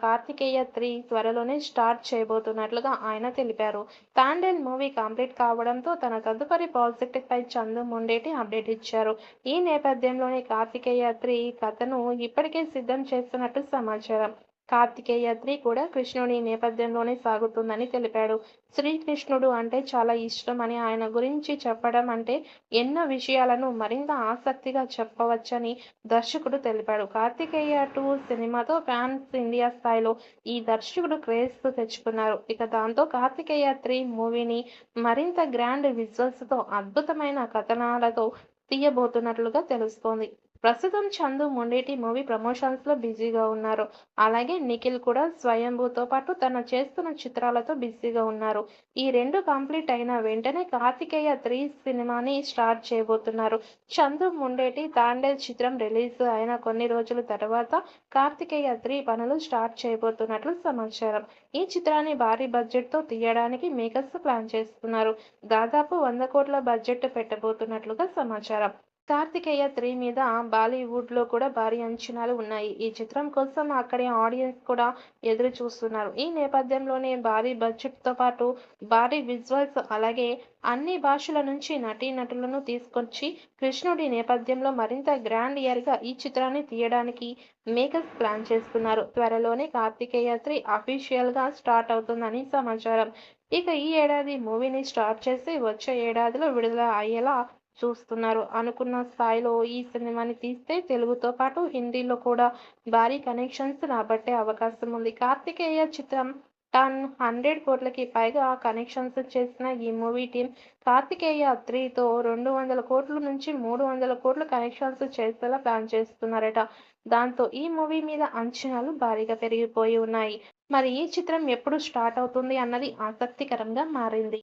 కార్తికేయ 3 త్వరలోనే స్టార్ట్ చేయబోతున్నట్లుగా ఆయన తెలిపారు. తాండేల్ మూవీ కంప్లీట్ కావడంతో తన తదుపరి ప్రాజెక్టుపై చందు మొండేటి అప్డేట్ ఇచ్చారు. ఈ నేపథ్యంలోనే కార్తికేయ 3 కథను ఇప్పటికే సిద్ధం చేస్తున్నట్టు సమాచారం. కార్తికేయ 3 కూడా కృష్ణుడి నేపథ్యంలోనే సాగుతుందని తెలిపాడు. శ్రీకృష్ణుడు అంటే చాలా ఇష్టం అని ఆయన గురించి చెప్పడం అంటే ఎన్నో విషయాలను మరింత ఆసక్తిగా చెప్పవచ్చని దర్శకుడు తెలిపాడు. కార్తికేయ 2 సినిమాతో ఫ్యాన్స్ ఇండియా స్థాయిలో ఈ దర్శకుడు క్రేజ్ తెచ్చుకున్నారు. ఇక దాంతో కార్తికేయ 3 మూవీని మరింత గ్రాండ్ విజువల్స్‌తో అద్భుతమైన కథనాలతో తీయబోతున్నట్లుగా తెలుస్తోంది. ప్రస్తుతం చందు మొండేటి మూవీ ప్రమోషన్స్‌లో బిజీగా ఉన్నారు. అలాగే నిఖిల్ కూడా స్వయంభూతో పాటు తను చేస్తున్న చిత్రాలతో బిజీగా ఉన్నారు. ఈ 2 కంప్లీట్ అయిన వెంటనే కార్తికేయ 3 సినిమాని స్టార్ట్ చేయబోతున్నారు. చందు మొండేటి తాండేల్ చిత్రం రిలీజ్ అయిన కొన్ని రోజుల తర్వాత కార్తికేయ 3 పనులు స్టార్ట్ చేయబోతున్నట్లు సమాచారం. ఈ చిత్రాన్ని భారీ బడ్జెట్‌తో తీయడానికి మేకర్స్ ప్లాన్ చేస్తున్నారు. దాదాపు 100 కోట్ల బడ్జెట్ పెట్టబోతున్నట్లుగా సమాచారం. కార్తికేయ 3 మీద బాలీవుడ్‌లో కూడా భారీ అంచనాలు ఉన్నాయి. ఈ చిత్రం కోసం అక్కడి ఆడియన్స్ కూడా ఎదురు చూస్తున్నారు. ఈ నేపథ్యంలోనే భారీ బడ్జెట్‌తో పాటు భారీ విజువల్స్ అలాగే అన్ని భాషల నుంచి నటీనటులను తీసుకొచ్చి కృష్ణుడి నేపథ్యంలో మరింత గ్రాండియర్‌గా ఈ చిత్రాన్ని తీయడానికి మేకర్స్ ప్లాన్ చేస్తున్నారు. త్వరలోనే కార్తికేయ 3 అఫీషియల్‌గా స్టార్ట్ అవుతుందని సమాచారం. ఇక ఈ ఏడాది మూవీని స్టార్ట్ చేసి వచ్చే ఏడాదిలో విడుదల అయ్యేలా చూస్తున్నారు. అనుకున్న స్థాయిలో ఈ సినిమాని తీస్తే తెలుగుతో పాటు హిందీలో కూడా భారీ కలెక్షన్స్ రాబట్టే అవకాశం ఉంది. కార్తికేయ చిత్రం 100 కోట్లకి పైగా కలెక్షన్స్ చేసిన ఈ మూవీ టీమ్ కార్తికేయ 3తో 200 కోట్ల నుంచి 300 కోట్ల కలెక్షన్స్ చేసేలా ప్లాన్ చేస్తున్నారట. దాంతో ఈ మూవీ మీద అంచనాలు భారీగా పెరిగిపోయి ఉన్నాయి. మరి ఈ చిత్రం ఎప్పుడు స్టార్ట్ అవుతుంది అన్నది ఆసక్తికరంగా మారింది.